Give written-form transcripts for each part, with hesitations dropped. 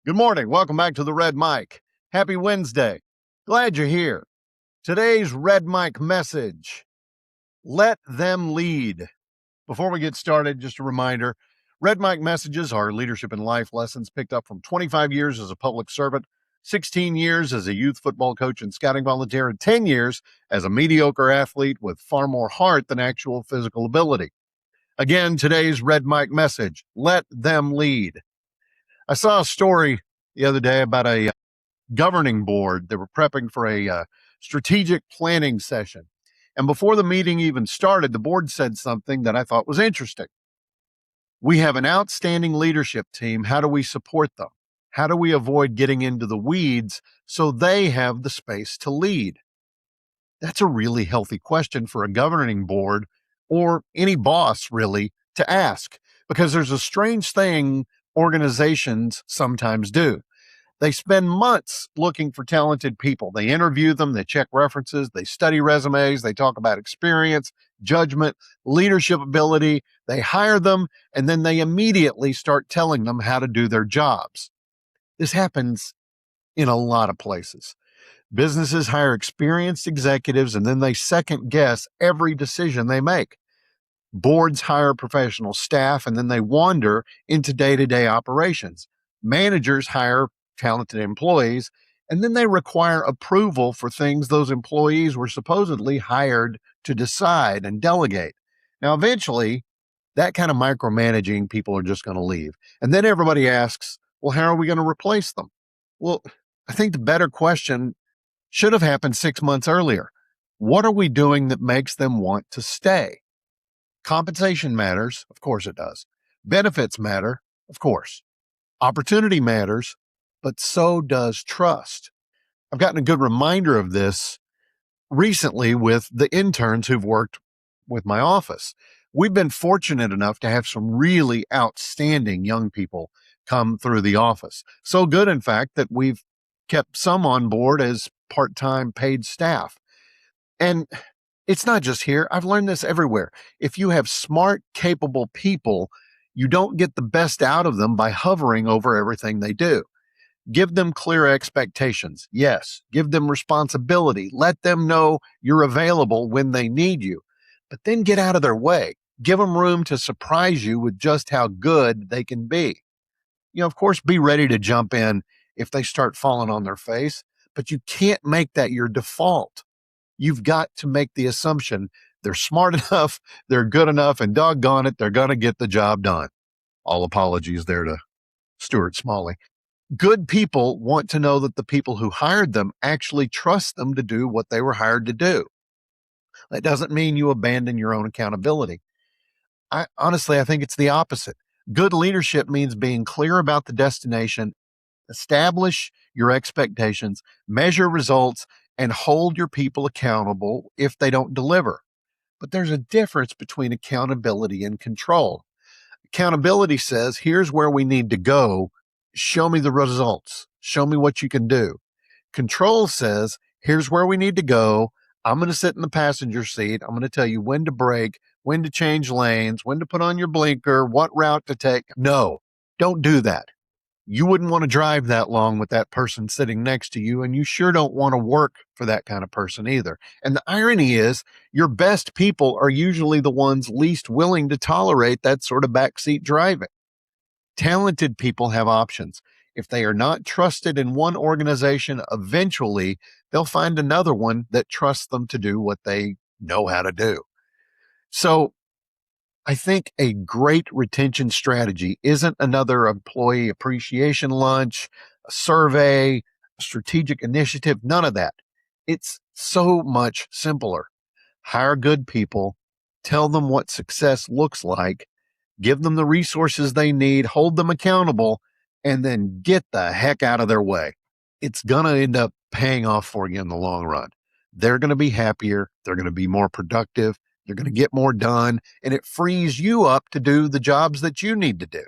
Good morning. Welcome back to the Red Mic. Happy Wednesday. Glad you're here. Today's Red Mic message: let them lead. Before we get started, just a reminder, Red Mic messages are leadership and life lessons picked up from 25 years as a public servant, 16 years as a youth football coach and scouting volunteer, and 10 years as a mediocre athlete with far more heart than actual physical ability. Again, today's Red Mic message: let them lead. I saw a story the other day about a governing board that were prepping for a strategic planning session. And before the meeting even started, the board said something that I thought was interesting. We have an outstanding leadership team. How do we support them? How do we avoid getting into the weeds so they have the space to lead? That's a really healthy question for a governing board or any boss, really, to ask, because there's a strange thing organizations sometimes do. They spend months looking for talented people. They interview them, they check references, they study resumes, they talk about experience, judgment, leadership ability. They hire them, and then they immediately start telling them how to do their jobs. This happens in a lot of places. Businesses hire experienced executives, and then they second guess every decision they make. Boards hire professional staff, and then they wander into day-to-day operations. Managers hire talented employees, and then they require approval for things those employees were supposedly hired to decide and delegate. Now, eventually, that kind of micromanaging, people are just going to leave. And then everybody asks, well, how are we going to replace them? Well, I think the better question should have happened 6 months earlier. What are we doing that makes them want to stay? Compensation matters. Of course it does. Benefits matter. Of course. Opportunity matters, but so does trust. I've gotten a good reminder of this recently with the interns who've worked with my office. We've been fortunate enough to have some really outstanding young people come through the office. So good, in fact, that we've kept some on board as part-time paid staff. And it's not just here. I've learned this everywhere. If you have smart, capable people, you don't get the best out of them by hovering over everything they do. Give them clear expectations. Yes. Give them responsibility. Let them know you're available when they need you. But then get out of their way. Give them room to surprise you with just how good they can be. Of course, be ready to jump in if they start falling on their face, but you can't make that your default. You've got to make the assumption they're smart enough, they're good enough, and doggone it, they're going to get the job done. All apologies there to Stuart Smalley. Good people want to know that the people who hired them actually trust them to do what they were hired to do. That doesn't mean you abandon your own accountability. I think it's the opposite. Good leadership means being clear about the destination, establish your expectations, measure results, and hold your people accountable if they don't deliver. But there's a difference between accountability and control. Accountability says, here's where we need to go. Show me the results. Show me what you can do. Control says, here's where we need to go. I'm going to sit in the passenger seat. I'm going to tell you when to brake, when to change lanes, when to put on your blinker, what route to take. No, don't do that. You wouldn't want to drive that long with that person sitting next to you, and you sure don't want to work for that kind of person either. And the irony is, your best people are usually the ones least willing to tolerate that sort of backseat driving. Talented people have options. If they are not trusted in one organization, eventually they'll find another one that trusts them to do what they know how to do. So I think a great retention strategy isn't another employee appreciation lunch, a survey, a strategic initiative, none of that. It's so much simpler. Hire good people, tell them what success looks like, give them the resources they need, hold them accountable, and then get the heck out of their way. It's going to end up paying off for you in the long run. They're going to be happier. They're going to be more productive. You're going to get more done, and it frees you up to do the jobs that you need to do.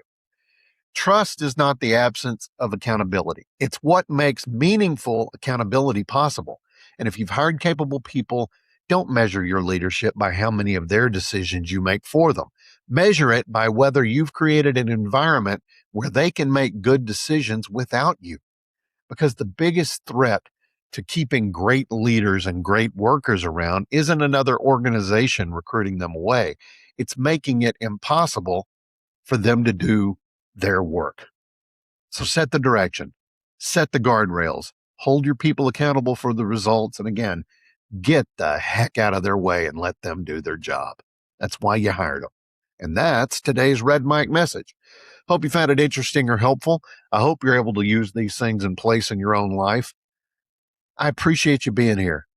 Trust is not the absence of accountability. It's what makes meaningful accountability possible. And if you've hired capable people, don't measure your leadership by how many of their decisions you make for them. Measure it by whether you've created an environment where they can make good decisions without you. Because the biggest threat to keeping great leaders and great workers around isn't another organization recruiting them away. It's making it impossible for them to do their work. So set the direction, set the guardrails, hold your people accountable for the results. And again, get the heck out of their way and let them do their job. That's why you hired them. And that's today's Red Mike message. Hope you found it interesting or helpful. I hope you're able to use these things in place in your own life. I appreciate you being here.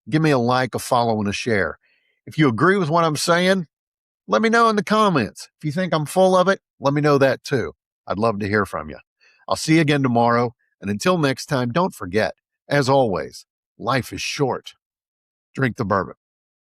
Give me a like, a follow, and a share. If you agree with what I'm saying, let me know in the comments. If you think I'm full of it, let me know that too. I'd love to hear from you. I'll see you again tomorrow. And until next time, don't forget, as always, life is short. Drink the bourbon.